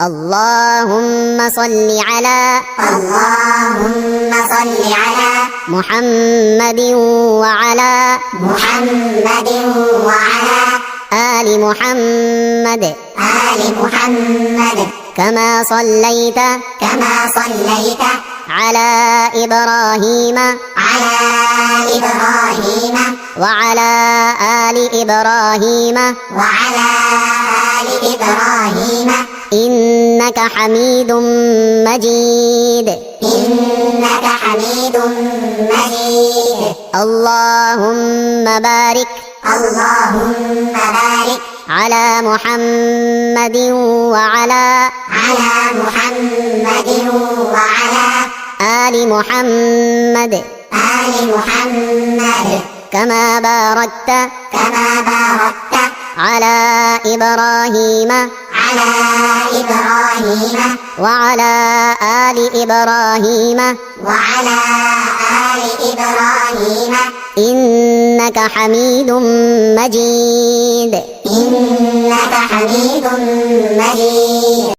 اللهم صل على محمد وعلى آل محمد كما صليت على إبراهيم وعلى آل إبراهيم إنك حميد مجيد. اللهم بارك على محمد وعلى آل محمد كما باركت على إبراهيم وعلى آل إبراهيم إنك حميد مجيد.